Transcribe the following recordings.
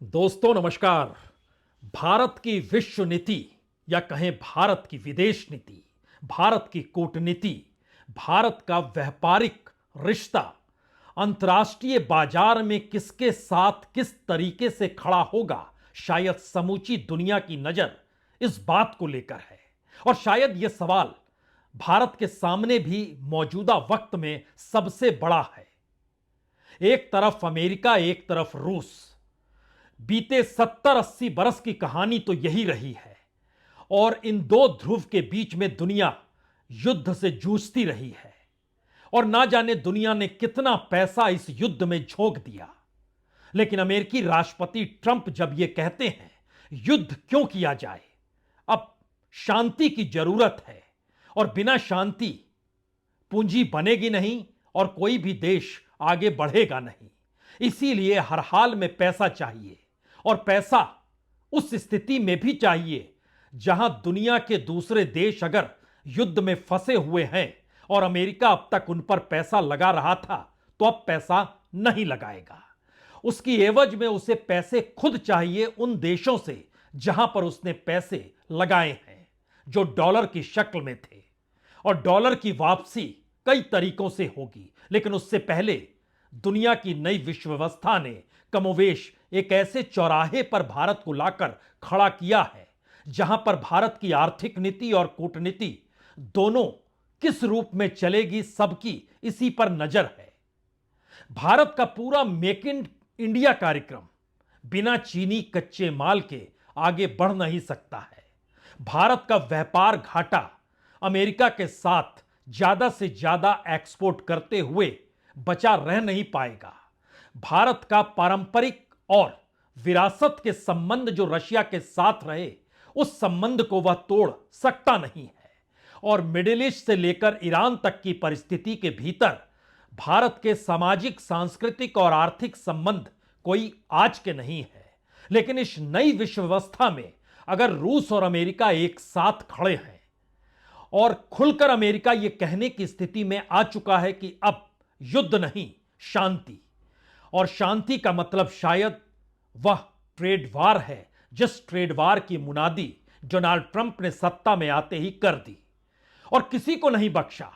दोस्तों नमस्कार। भारत की विश्व नीति या कहें भारत की विदेश नीति, भारत की कूटनीति, भारत का व्यापारिक रिश्ता अंतर्राष्ट्रीय बाजार में किसके साथ किस तरीके से खड़ा होगा, शायद समूची दुनिया की नजर इस बात को लेकर है। और शायद यह सवाल भारत के सामने भी मौजूदा वक्त में सबसे बड़ा है। एक तरफ अमेरिका, एक तरफ रूस। बीते 70-80 बरस की कहानी तो यही रही है और इन दो ध्रुव के बीच में दुनिया युद्ध से जूझती रही है और ना जाने दुनिया ने कितना पैसा इस युद्ध में झोंक दिया। लेकिन अमेरिकी राष्ट्रपति ट्रंप जब यह कहते हैं युद्ध क्यों किया जाए, अब शांति की जरूरत है और बिना शांति पूंजी बनेगी नहीं और कोई भी देश आगे बढ़ेगा नहीं। इसीलिए हर हाल में पैसा चाहिए और पैसा उस स्थिति में भी चाहिए जहां दुनिया के दूसरे देश अगर युद्ध में फंसे हुए हैं और अमेरिका अब तक उन पर पैसा लगा रहा था तो अब पैसा नहीं लगाएगा। उसकी एवज में उसे पैसे खुद चाहिए उन देशों से जहां पर उसने पैसे लगाए हैं, जो डॉलर की शक्ल में थे। और डॉलर की वापसी कई तरीकों से होगी, लेकिन उससे पहले दुनिया की नई विश्व व्यवस्था ने कमोवेश एक ऐसे चौराहे पर भारत को लाकर खड़ा किया है जहां पर भारत की आर्थिक नीति और कूटनीति दोनों किस रूप में चलेगी, सबकी इसी पर नजर है। भारत का पूरा मेक इन इंडिया कार्यक्रम बिना चीनी कच्चे माल के आगे बढ़ नहीं सकता है। भारत का व्यापार घाटा अमेरिका के साथ ज्यादा से ज्यादा एक्सपोर्ट करते हुए बचा रह नहीं पाएगा। भारत का पारंपरिक और विरासत के संबंध जो रशिया के साथ रहे, उस संबंध को वह तोड़ सकता नहीं है। और मिडिल ईस्ट से लेकर ईरान तक की परिस्थिति के भीतर भारत के सामाजिक, सांस्कृतिक और आर्थिक संबंध कोई आज के नहीं है। लेकिन इस नई विश्व व्यवस्था में अगर रूस और अमेरिका एक साथ खड़े हैं और खुलकर अमेरिका यह कहने की स्थिति में आ चुका है कि अब युद्ध नहीं, शांति, और शांति का मतलब शायद वह ट्रेड वार है जिस ट्रेड वार की मुनादी डोनाल्ड ट्रंप ने सत्ता में आते ही कर दी और किसी को नहीं बख्शा।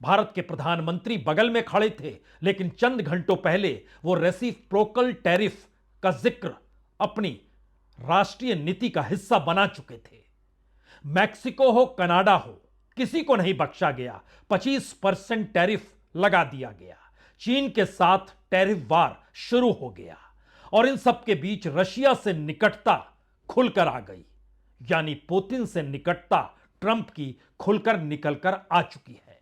भारत के प्रधानमंत्री बगल में खड़े थे, लेकिन चंद घंटों पहले वो रेसिप्रोकल टैरिफ का जिक्र अपनी राष्ट्रीय नीति का हिस्सा बना चुके थे। मैक्सिको हो, कनाडा हो, किसी को नहीं बख्शा गया। 25% टैरिफ लगा दिया गया। चीन के साथ टैरिफ वार शुरू हो गया और इन सब के बीच रशिया से निकटता खुलकर आ गई, यानी पुतिन से निकटता ट्रंप की खुलकर निकलकर आ चुकी है।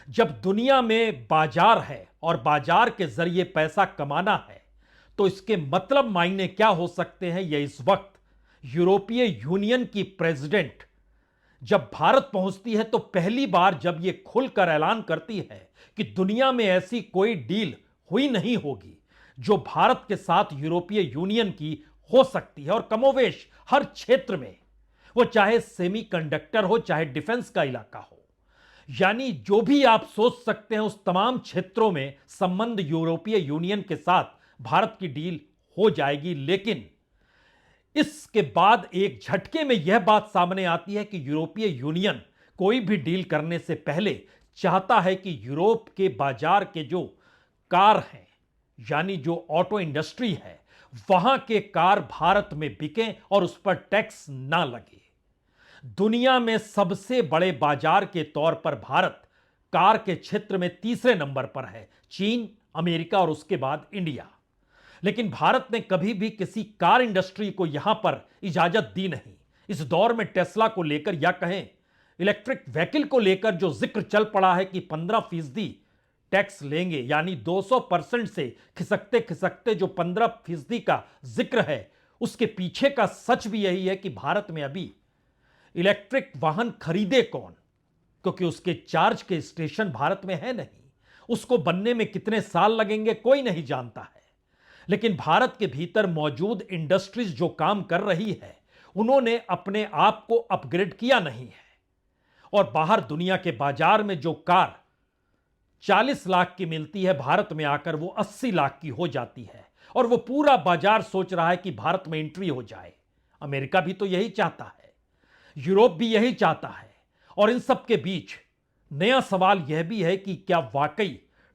जब दुनिया में बाजार है और बाजार के जरिए पैसा कमाना है तो इसके मतलब मायने क्या हो सकते हैं, यह इस वक्त यूरोपीय यूनियन की प्रेसिडेंट जब भारत पहुंचती है तो पहली बार जब यह खुलकर ऐलान करती है कि दुनिया में ऐसी कोई डील हुई नहीं होगी जो भारत के साथ यूरोपीय यूनियन की हो सकती है। और कमोवेश हर क्षेत्र में, वो चाहे सेमीकंडक्टर हो, चाहे डिफेंस का इलाका हो, यानी जो भी आप सोच सकते हैं उस तमाम क्षेत्रों में संबंध यूरोपीय यूनियन के साथ भारत की डील हो जाएगी। लेकिन इसके बाद एक झटके में यह बात सामने आती है कि यूरोपीय यूनियन कोई भी डील करने से पहले चाहता है कि यूरोप के बाजार के जो कार हैं, यानी जो ऑटो इंडस्ट्री है, वहां के कार भारत में बिकें और उस पर टैक्स ना लगे। दुनिया में सबसे बड़े बाजार के तौर पर भारत कार के क्षेत्र में तीसरे नंबर पर है, चीन, अमेरिका और उसके बाद इंडिया। लेकिन भारत ने कभी भी किसी कार इंडस्ट्री को यहां पर इजाजत दी नहीं। इस दौर में टेस्ला को लेकर या कहें इलेक्ट्रिक व्हीकल को लेकर जो जिक्र चल पड़ा है कि 15% टैक्स लेंगे, यानी 200% से खिसकते खिसकते जो 15% का जिक्र है, उसके पीछे का सच भी यही है कि भारत में अभी इलेक्ट्रिक वाहन खरीदे कौन, क्योंकि उसके चार्ज के स्टेशन भारत में है नहीं। उसको बनने में कितने साल लगेंगे कोई नहीं जानता है। लेकिन भारत के भीतर मौजूद इंडस्ट्रीज जो काम कर रही है, उन्होंने अपने आप को अपग्रेड किया नहीं है और बाहर दुनिया के बाजार में जो कार 40 लाख की मिलती है, भारत में आकर वो 80 लाख की हो जाती है और वो पूरा बाजार सोच रहा है कि भारत में एंट्री हो जाए। अमेरिका भी तो यही चाहता है, यूरोप भी यही चाहता है। और इन सब के बीच नया सवाल यह भी है कि क्या वाकई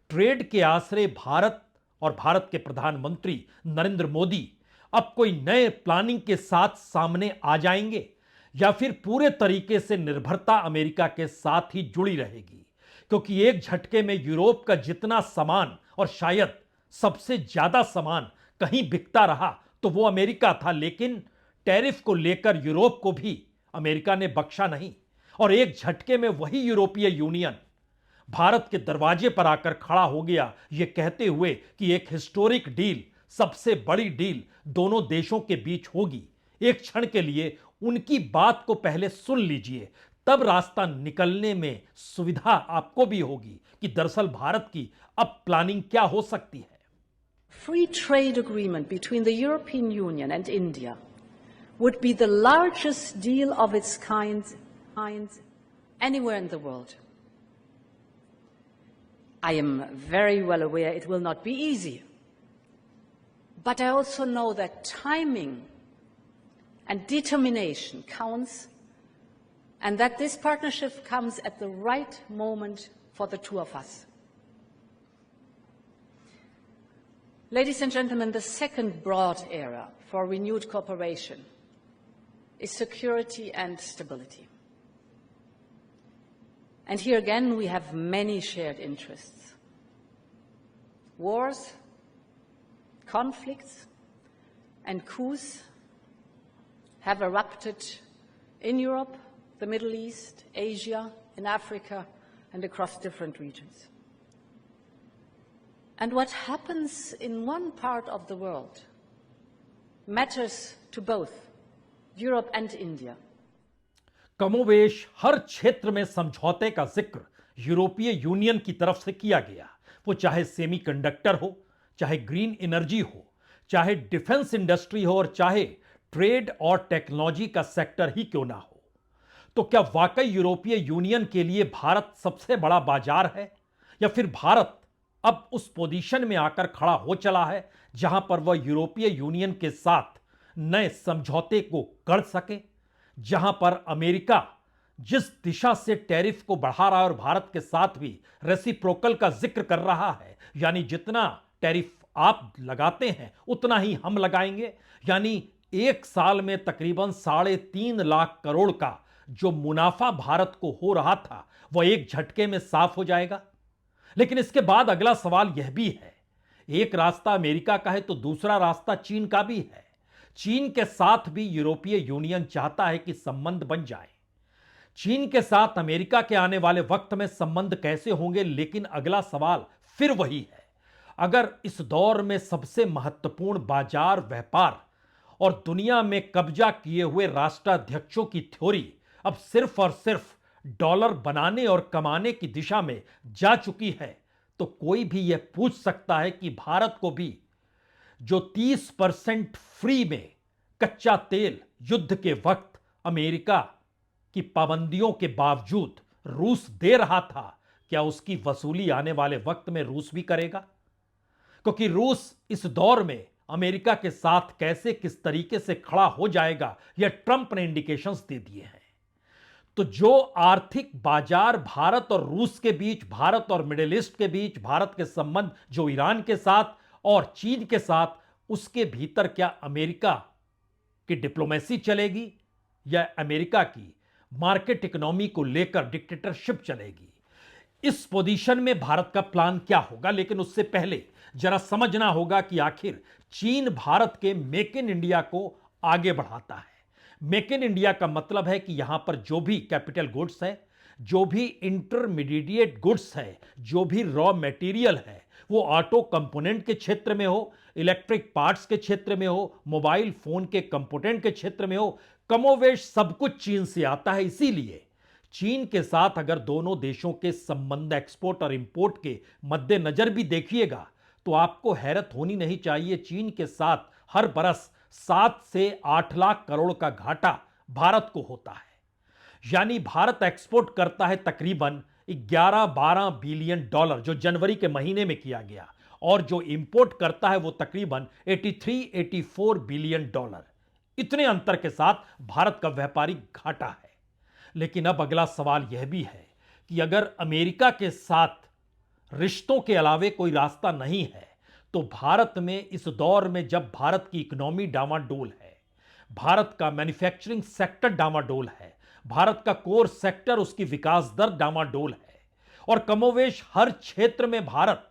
ट्रेड के आसरे भारत और भारत के प्रधानमंत्री नरेंद्र मोदी अब कोई नए प्लानिंग के साथ सामने आ जाएंगे, या फिर पूरे तरीके से निर्भरता अमेरिका के साथ ही जुड़ी रहेगी? क्योंकि एक झटके में यूरोप का जितना सामान और शायद सबसे ज्यादा सामान कहीं बिकता रहा तो वो अमेरिका था, लेकिन टैरिफ को लेकर यूरोप को भी अमेरिका ने बख्शा नहीं और एक झटके में वही यूरोपीय यूनियन भारत के दरवाजे पर आकर खड़ा हो गया, यह कहते हुए कि एक हिस्टोरिक डील, सबसे बड़ी डील दोनों देशों के बीच होगी। एक क्षण के लिए उनकी बात को पहले सुन लीजिए, तब रास्ता निकलने में सुविधा आपको भी होगी कि दरअसल भारत की अब प्लानिंग क्या हो सकती है। Free trade agreement between the European Union and India would be the largest deal of its kind anywhere in the world. I am very well aware it will not be easy, but I also know that timing and determination counts, and that this partnership comes at the right moment for the two of us. Ladies and gentlemen, the second broad era for renewed cooperation is security and stability. And here again, we have many shared interests. Wars, conflicts, and coups have erupted in Europe, the Middle East, Asia, in Africa, and across different regions. And what happens in one part of the world matters to both Europe and India. कमोवेश हर क्षेत्र में समझौते का जिक्र यूरोपीय union की तरफ से किया गया, वो चाहे सेमीकंडक्टर हो, चाहे ग्रीन एनर्जी हो, चाहे डिफेंस इंडस्ट्री हो और चाहे ट्रेड और टेक्नोलॉजी का सेक्टर ही क्यों ना हो। तो क्या वाकई यूरोपीय यूनियन के लिए भारत सबसे बड़ा बाजार है, या फिर भारत अब उस पोजीशन में आकर खड़ा हो चला है जहां पर वह यूरोपीय यूनियन के साथ नए समझौते को कर सके, जहां पर अमेरिका जिस दिशा से टैरिफ को बढ़ा रहा है और भारत के साथ भी रेसिप्रोकल का जिक्र कर रहा है, यानी जितना टैरिफ आप लगाते हैं उतना ही हम लगाएंगे, यानी एक साल में तकरीबन 3.5 लाख करोड़ का जो मुनाफा भारत को हो रहा था वह एक झटके में साफ हो जाएगा। लेकिन इसके बाद अगला सवाल यह भी है, एक रास्ता अमेरिका का है तो दूसरा रास्ता चीन का भी है। चीन के साथ भी यूरोपीय यूनियन चाहता है कि संबंध बन जाए। चीन के साथ अमेरिका के आने वाले वक्त में संबंध कैसे होंगे, लेकिन अगला सवाल फिर वही है। अगर इस दौर में सबसे महत्वपूर्ण बाजार व्यापार और दुनिया में कब्जा किए हुए राष्ट्राध्यक्षों की थ्योरी अब सिर्फ और सिर्फ डॉलर बनाने और कमाने की दिशा में जा चुकी है, तो कोई भी यह पूछ सकता है कि भारत को भी जो 30% फ्री में कच्चा तेल युद्ध के वक्त अमेरिका की पाबंदियों के बावजूद रूस दे रहा था, क्या उसकी वसूली आने वाले वक्त में रूस भी करेगा? क्योंकि रूस इस दौर में अमेरिका के साथ कैसे किस तरीके से खड़ा हो जाएगा यह ट्रंप ने इंडिकेशंस दे दिए हैं। तो जो आर्थिक बाजार भारत और रूस के बीच, भारत और मिडिल ईस्ट के बीच, भारत के संबंध जो ईरान के साथ और चीन के साथ, उसके भीतर क्या अमेरिका की डिप्लोमेसी चलेगी या अमेरिका की मार्केट इकोनॉमी को लेकर डिक्टेटरशिप चलेगी? इस पोजीशन में भारत का प्लान क्या होगा? लेकिन उससे पहले जरा समझना होगा कि आखिर चीन भारत के मेक इन इंडिया को आगे बढ़ाता है। मेक इन इंडिया का मतलब है कि यहां पर जो भी कैपिटल गुड्स है, जो भी इंटरमीडिएट गुड्स है, जो भी रॉ मटेरियल है, वो ऑटो कंपोनेंट के क्षेत्र में हो, इलेक्ट्रिक पार्ट्स के क्षेत्र में हो, मोबाइल फोन के कंपोनेंट के क्षेत्र में हो, कमोवेश सब कुछ चीन से आता है। इसीलिए चीन के साथ अगर दोनों देशों के संबंध एक्सपोर्ट और इंपोर्ट के मद्देनजर भी देखिएगा तो आपको हैरत होनी नहीं चाहिए, चीन के साथ हर बरस 7 से 8 लाख करोड़ का घाटा भारत को होता है। यानी भारत एक्सपोर्ट करता है तकरीबन 11-12 बिलियन डॉलर जो जनवरी के महीने में किया गया, और जो इंपोर्ट करता है वो तकरीबन 83-84 बिलियन डॉलर। इतने अंतर के साथ भारत का व्यापारिक घाटा है। लेकिन अब अगला सवाल यह भी है कि अगर अमेरिका के साथ रिश्तों के अलावे कोई रास्ता नहीं है, तो भारत में इस दौर में जब भारत की इकोनॉमी डामाडोल है, भारत का मैन्युफैक्चरिंग सेक्टर डामाडोल है, भारत का कोर सेक्टर उसकी विकास दर डामाडोल है, और कमोवेश हर क्षेत्र में भारत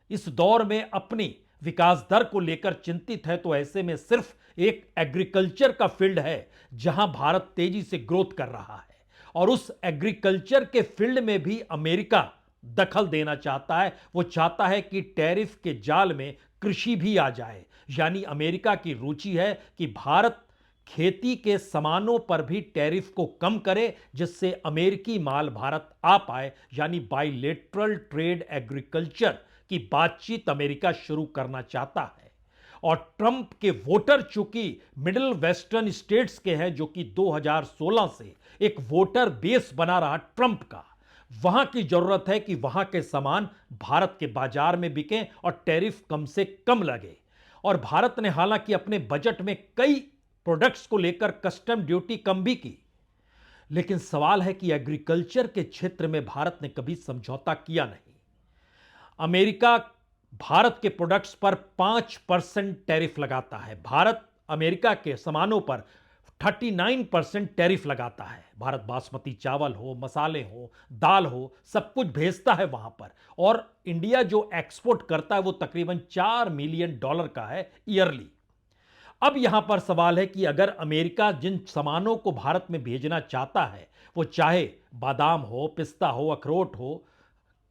इस दौर में अपनी विकास दर को लेकर चिंतित है, तो ऐसे में सिर्फ एक एग्रीकल्चर का फील्ड है जहां भारत तेजी से ग्रोथ कर रहा है, और उस एग्रीकल्चर के फील्ड में भी अमेरिका दखल देना चाहता है। वो चाहता है कि टैरिफ के जाल में कृषि भी आ जाए, यानी अमेरिका की रुचि है कि भारत खेती के सामानों पर भी टैरिफ को कम करे, जिससे अमेरिकी माल भारत आ पाए, यानी बाइलेटरल ट्रेड एग्रीकल्चर की बातचीत अमेरिका शुरू करना चाहता है। और ट्रंप के वोटर चूंकि मिडिल वेस्टर्न स्टेट्स के हैं, जो कि 2016 से एक वोटर बेस बना रहा ट्रंप का, वहां की जरूरत है कि वहां के सामान भारत के बाजार में बिकें और टैरिफ कम से कम लगे। और भारत ने हालांकि अपने बजट में कई प्रोडक्ट्स को लेकर कस्टम ड्यूटी कम भी की, लेकिन सवाल है कि एग्रीकल्चर के क्षेत्र में भारत ने कभी समझौता किया नहीं। अमेरिका भारत के प्रोडक्ट्स पर 5% टैरिफ लगाता है, भारत अमेरिका के सामानों पर 39% टैरिफ लगाता है। भारत बासमती चावल हो, मसाले हो, दाल हो, सब कुछ भेजता है वहां पर, और इंडिया जो एक्सपोर्ट करता है वो तकरीबन $4 मिलियन का है ईयरली। अब यहां पर सवाल है कि अगर अमेरिका जिन सामानों को भारत में भेजना चाहता है, वो चाहे बादाम हो, पिस्ता हो, अखरोट हो,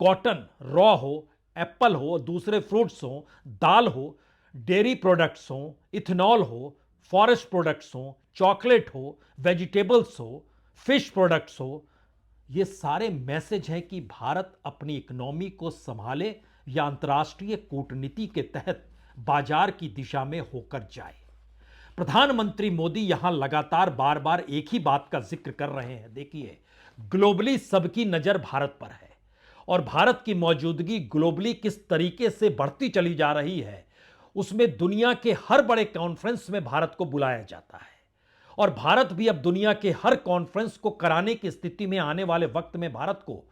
कॉटन रॉ हो, एप्पल हो, दूसरे फ्रूट्स हो, दाल हो, डेयरी प्रोडक्ट्स हो, इथेनॉल हो, फॉरेस्ट प्रोडक्ट्स हो, चॉकलेट हो, वेजिटेबल्स हो, फिश प्रोडक्ट्स हो, ये सारे मैसेज हैं कि भारत अपनी इकोनॉमी को संभाले या अंतर्राष्ट्रीय कूटनीति के तहत बाजार की दिशा में होकर जाए। प्रधानमंत्री मोदी यहां लगातार बार बार एक ही बात का जिक्र कर रहे हैं। देखिए, ग्लोबली सबकी नजर भारत पर है, और भारत की मौजूदगी ग्लोबली किस तरीके से बढ़ती चली जा रही है, उसमें दुनिया के हर बड़े कॉन्फ्रेंस में भारत को बुलाया जाता है, और भारत भी अब दुनिया के हर कॉन्फ्रेंस को कराने की स्थिति में आने वाले वक्त में भारत को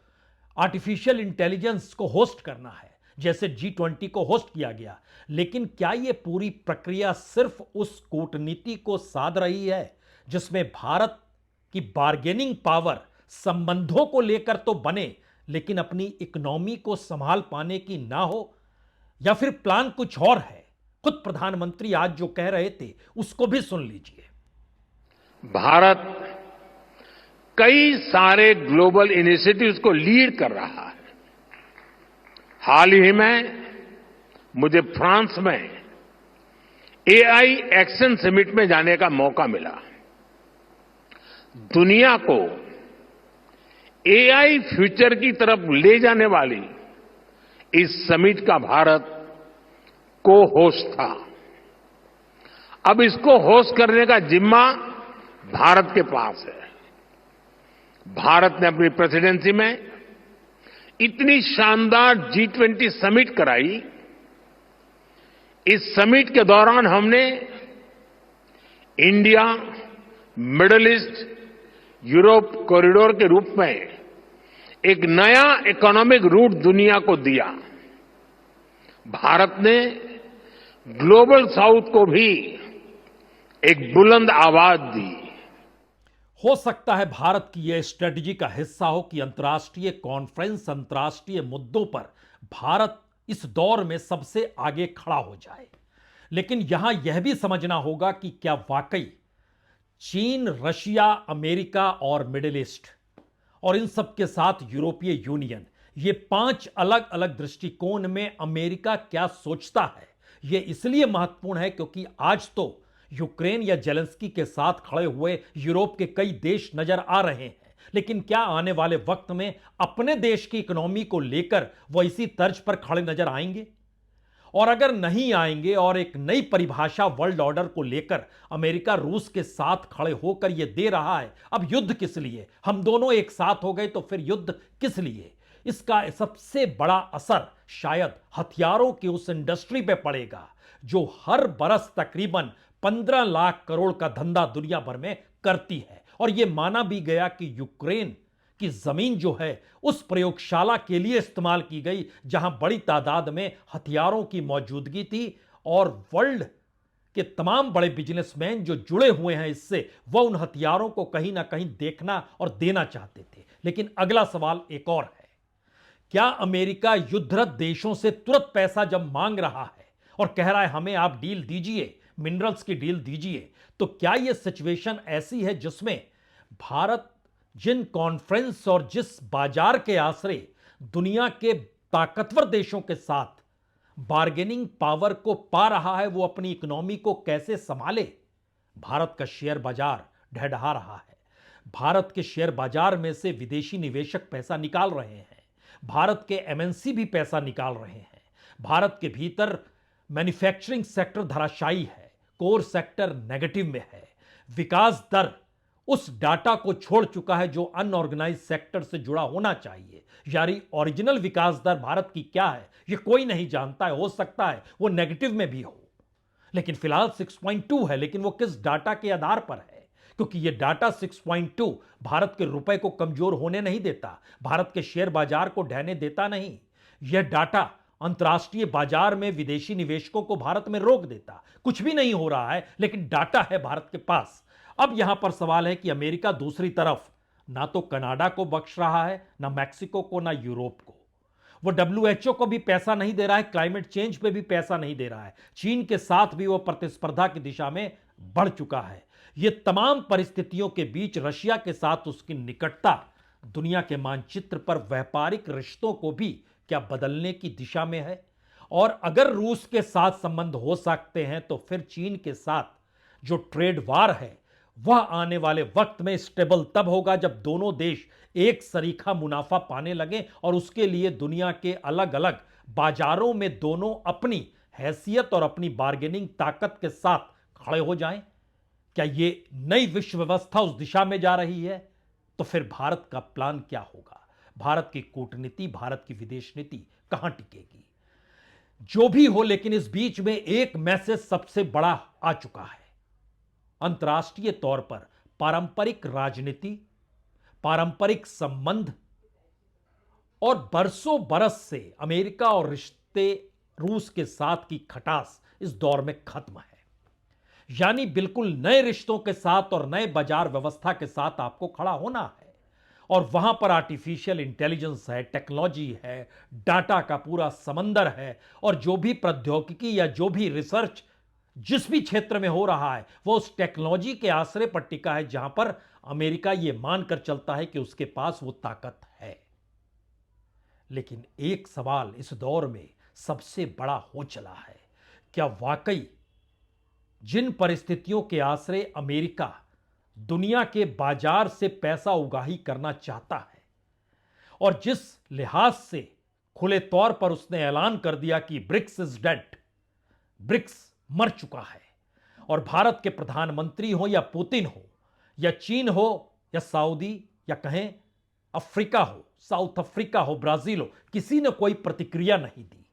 आर्टिफिशियल इंटेलिजेंस को होस्ट करना है, जैसे G20 को होस्ट किया गया। लेकिन क्या यह पूरी प्रक्रिया सिर्फ उस कूटनीति को साध रही है जिसमें भारत की बार्गेनिंग पावर संबंधों को लेकर तो बने, लेकिन अपनी इकोनॉमी को संभाल पाने की ना हो, या फिर प्लान कुछ और है? खुद प्रधानमंत्री आज जो कह रहे थे उसको भी सुन लीजिए। भारत कई सारे ग्लोबल इनिशिएटिव्स को लीड कर रहा है। हाल ही में मुझे फ्रांस में एआई एक्शन समिट में जाने का मौका मिला। दुनिया को एआई फ्यूचर की तरफ ले जाने वाली इस समिट का भारत को होस्ट था। अब इसको होस्ट करने का जिम्मा भारत के पास है। भारत ने अपनी प्रेसिडेंसी में इतनी शानदार G20 समिट कराई। इस समिट के दौरान हमने India, middle east, Europe corridor के रूप में एक नया इकोनॉमिक रूट दुनिया को दिया। भारत ने ग्लोबल साउथ को भी एक बुलंद आवाज दी। हो सकता है भारत की यह स्ट्रेटजी का हिस्सा हो कि अंतर्राष्ट्रीय कॉन्फ्रेंस, अंतर्राष्ट्रीय मुद्दों पर भारत इस दौर में सबसे आगे खड़ा हो जाए। लेकिन यहां यह भी समझना होगा कि क्या वाकई चीन, रशिया, अमेरिका और मिडिल ईस्ट और इन सब के साथ यूरोपीय यूनियन, ये 5 अलग अलग दृष्टिकोण में अमेरिका क्या सोचता है, ये इसलिए महत्वपूर्ण है क्योंकि आज तो यूक्रेन या जेलेंस्की के साथ खड़े हुए यूरोप के कई देश नजर आ रहे हैं, लेकिन क्या आने वाले वक्त में अपने देश की इकोनॉमी को लेकर वो इसी तर्ज पर खड़े नजर आएंगे? और अगर नहीं आएंगे और एक नई परिभाषा वर्ल्ड ऑर्डर को लेकर अमेरिका रूस के साथ खड़े होकर यह दे रहा है, अब युद्ध किस लिए, हम दोनों एक साथ हो गए तो फिर युद्ध किस लिए, इसका सबसे बड़ा असर शायद हथियारों की उस इंडस्ट्री पे पड़ेगा जो हर बरस तकरीबन 15 लाख करोड़ का धंधा दुनिया भर में करती है। और यह माना भी गया कि यूक्रेन की जमीन जो है उस प्रयोगशाला के लिए इस्तेमाल की गई जहां बड़ी तादाद में हथियारों की मौजूदगी थी और वर्ल्ड के तमाम बड़े बिजनेसमैन जो जुड़े हुए हैं इससे, वह उन हथियारों को कहीं ना कहीं देखना और देना चाहते थे। लेकिन अगला सवाल एक और है, क्या अमेरिका युद्धरत देशों से तुरंत पैसा जब मांग रहा है और कह रहा है हमें आप डील दीजिए, मिनरल्स की डील दीजिए, तो क्या यह सिचुएशन ऐसी है जिसमें भारत जिन कॉन्फ्रेंस और जिस बाजार के आश्रय दुनिया के ताकतवर देशों के साथ बार्गेनिंग पावर को पा रहा है, वो अपनी इकोनॉमी को कैसे संभाले? भारत का शेयर बाजार ढहढहा रहा है। भारत के शेयर बाजार में से विदेशी निवेशक पैसा निकाल रहे हैं, भारत के एमएनसी भी पैसा निकाल रहे हैं, भारत के भीतर मैन्युफैक्चरिंग सेक्टर धराशायी है, कोर सेक्टर नेगेटिव में है, विकास दर उस डाटा को छोड़ चुका है जो अनऑर्गेनाइज सेक्टर से जुड़ा होना चाहिए। यानी ओरिजिनल विकास दर भारत की क्या है यह कोई नहीं जानता है, हो सकता है वो नेगेटिव में भी हो, लेकिन फिलहाल 6.2 है। लेकिन वो किस डाटा के आधार पर है? क्योंकि यह डाटा 6.2 भारत के रुपए को कमजोर होने नहीं देता, भारत के शेयर बाजार को ढहने देता नहीं। यह डाटा अंतर्राष्ट्रीय बाजार में विदेशी निवेशकों को भारत में रोक देता। कुछ भी नहीं हो रहा है लेकिन डाटा है भारत के पास। अब यहां पर सवाल है कि अमेरिका दूसरी तरफ ना तो कनाडा को बख्श रहा है, ना मैक्सिको को, ना यूरोप को। वो डब्ल्यूएचओ को भी पैसा नहीं दे रहा है, क्लाइमेट चेंज पे भी पैसा नहीं दे रहा है, चीन के साथ भी वो प्रतिस्पर्धा की दिशा में बढ़ चुका है। ये तमाम परिस्थितियों के बीच रशिया के साथ उसकी निकटता दुनिया के मानचित्र पर व्यापारिक रिश्तों को भी क्या बदलने की दिशा में है? और अगर रूस के साथ संबंध हो सकते हैं तो फिर चीन के साथ जो ट्रेड वार है वह आने वाले वक्त में स्टेबल तब होगा जब दोनों देश एक सरीखा मुनाफा पाने लगे और उसके लिए दुनिया के अलग अलग बाजारों में दोनों अपनी हैसियत और अपनी बार्गेनिंग ताकत के साथ खड़े हो जाएं। क्या ये नई विश्व व्यवस्था उस दिशा में जा रही है? तो फिर भारत का प्लान क्या होगा? भारत की कूटनीति, भारत की विदेश नीति कहां टिकेगी? जो भी हो, लेकिन इस बीच में एक मैसेज सबसे बड़ा आ चुका है। अंतर्राष्ट्रीय तौर पर पारंपरिक राजनीति, पारंपरिक संबंध और बरसों बरस से अमेरिका और रिश्ते रूस के साथ की खटास इस दौर में खत्म है। यानी बिल्कुल नए रिश्तों के साथ और नए बाजार व्यवस्था के साथ आपको खड़ा होना है और वहां पर आर्टिफिशियल इंटेलिजेंस है, टेक्नोलॉजी है, डाटा का पूरा समंदर है और जो भी प्रौद्योगिकी या जो भी रिसर्च जिस भी क्षेत्र में हो रहा है वो उस टेक्नोलॉजी के आश्रय पर टिका है जहां पर अमेरिका यह मानकर चलता है कि उसके पास वो ताकत है। लेकिन एक सवाल इस दौर में सबसे बड़ा हो चला है, क्या वाकई जिन परिस्थितियों के आश्रय अमेरिका दुनिया के बाजार से पैसा उगाही करना चाहता है और जिस लिहाज से खुले तौर पर उसने ऐलान कर दिया कि ब्रिक्स इज डेड, ब्रिक्स मर चुका है, और भारत के प्रधानमंत्री हो या पुतिन हो या चीन हो या सऊदी या कहें अफ्रीका हो, साउथ अफ्रीका हो, ब्राजील हो, किसी ने कोई प्रतिक्रिया नहीं दी।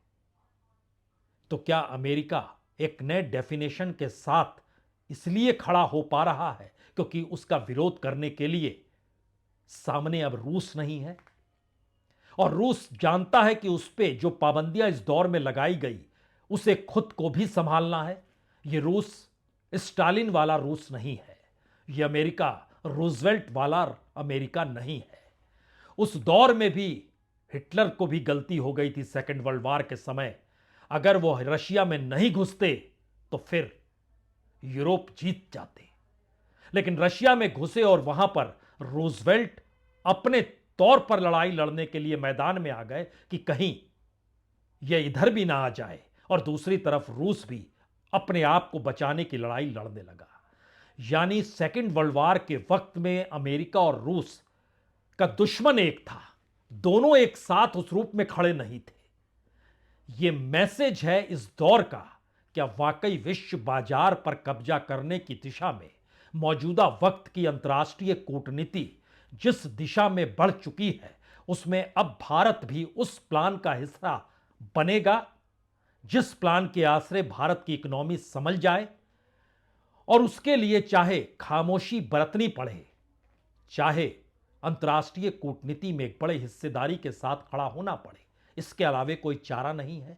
तो क्या अमेरिका एक नए डेफिनेशन के साथ इसलिए खड़ा हो पा रहा है क्योंकि उसका विरोध करने के लिए सामने अब रूस नहीं है? और रूस जानता है कि उस पे जो पाबंदियां इस दौर में लगाई गई उसे खुद को भी संभालना है। यह रूस स्टालिन वाला रूस नहीं है, यह अमेरिका रूजवेल्ट वाला अमेरिका नहीं है। उस दौर में भी हिटलर को भी गलती हो गई थी सेकेंड वर्ल्ड वॉर के समय। अगर वो रशिया में नहीं घुसते तो फिर यूरोप जीत जाते, लेकिन रशिया में घुसे और वहां पर रूजवेल्ट अपने तौर पर लड़ाई लड़ने के लिए मैदान में आ गए कि कहीं यह इधर भी ना आ जाए, और दूसरी तरफ रूस भी अपने आप को बचाने की लड़ाई लड़ने लगा। यानी सेकेंड वर्ल्ड वॉर के वक्त में अमेरिका और रूस का दुश्मन एक था, दोनों एक साथ उस रूप में खड़े नहीं थे। ये मैसेज है इस दौर का। क्या वाकई विश्व बाजार पर कब्जा करने की दिशा में मौजूदा वक्त की अंतर्राष्ट्रीय कूटनीति जिस दिशा में बढ़ चुकी है, उसमें अब भारत भी उस प्लान का हिस्सा बनेगा जिस प्लान के आश्रय भारत की इकोनॉमी संभल जाए और उसके लिए चाहे खामोशी बरतनी पड़े, चाहे अंतर्राष्ट्रीय कूटनीति में एक बड़े हिस्सेदारी के साथ खड़ा होना पड़े, इसके अलावे कोई चारा नहीं है।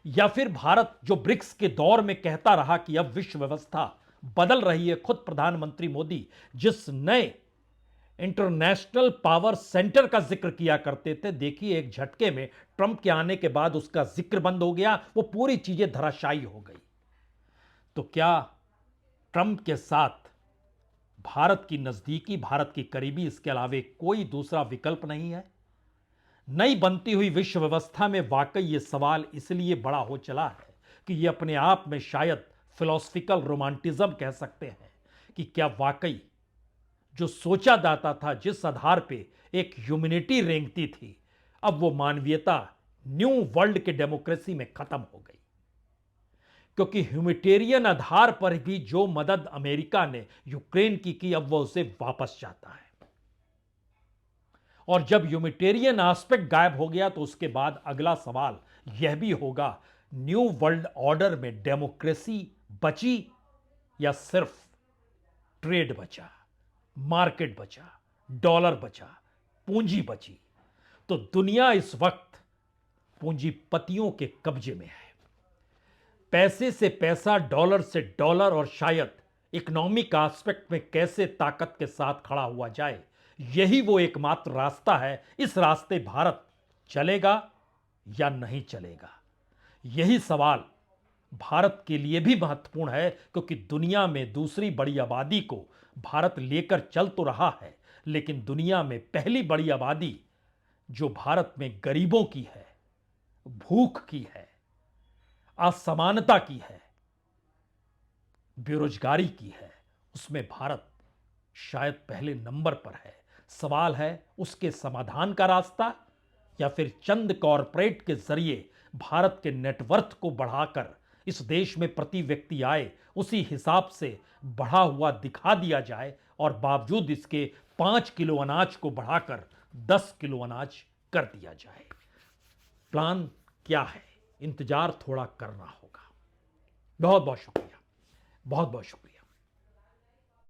या फिर भारत जो ब्रिक्स के दौर में कहता रहा कि अब विश्व व्यवस्था बदल रही है, खुद प्रधानमंत्री मोदी जिस नए इंटरनेशनल पावर सेंटर का जिक्र किया करते थे, देखिए एक झटके में ट्रंप के आने के बाद उसका जिक्र बंद हो गया, वो पूरी चीजें धराशायी हो गई। तो क्या ट्रंप के साथ भारत की नजदीकी, भारत की करीबी, इसके अलावे कोई दूसरा विकल्प नहीं है? नई बनती हुई विश्व व्यवस्था में वाकई यह सवाल इसलिए बड़ा हो चला है कि यह अपने आप में शायद फिलोसफिकल रोमांटिज्म कह सकते हैं कि क्या वाकई जो सोचा जाता था, जिस आधार पे एक ह्यूमैनिटी रेंगती थी, अब वो मानवीयता न्यू वर्ल्ड के डेमोक्रेसी में खत्म हो गई। क्योंकि ह्यूमैनिटेरियन आधार पर भी जो मदद अमेरिका ने यूक्रेन की अब वो उसे वापस चाहता है। और जब ह्यूमैनिटेरियन एस्पेक्ट गायब हो गया तो उसके बाद अगला सवाल यह भी होगा, न्यू वर्ल्ड ऑर्डर में डेमोक्रेसी बची या सिर्फ ट्रेड बचा, मार्केट बचा, डॉलर बचा, पूंजी बची? तो दुनिया इस वक्त पूंजीपतियों के कब्जे में है। पैसे से पैसा, डॉलर से डॉलर, और शायद इकोनॉमिक एस्पेक्ट में कैसे ताकत के साथ खड़ा हुआ जाए, यही वो एकमात्र रास्ता है। इस रास्ते भारत चलेगा या नहीं चलेगा? यही सवाल भारत के लिए भी महत्वपूर्ण है, क्योंकि दुनिया में दूसरी बड़ी आबादी को भारत लेकर चल तो रहा है, लेकिन दुनिया में पहली बड़ी आबादी जो भारत में गरीबों की है, भूख की है, असमानता की है, बेरोजगारी की है, उसमें भारत शायद पहले नंबर पर है। सवाल है उसके समाधान का रास्ता, या फिर चंद कॉरपोरेट के जरिए भारत के नेटवर्थ को बढ़ाकर इस देश में प्रति व्यक्ति आय उसी हिसाब से बढ़ा हुआ दिखा दिया जाए और बावजूद इसके 5 किलो अनाज को बढ़ाकर 10 किलो अनाज कर दिया जाए। प्लान क्या है? इंतजार थोड़ा करना होगा। बहुत बहुत शुक्रिया, बहुत बहुत शुक्रिया।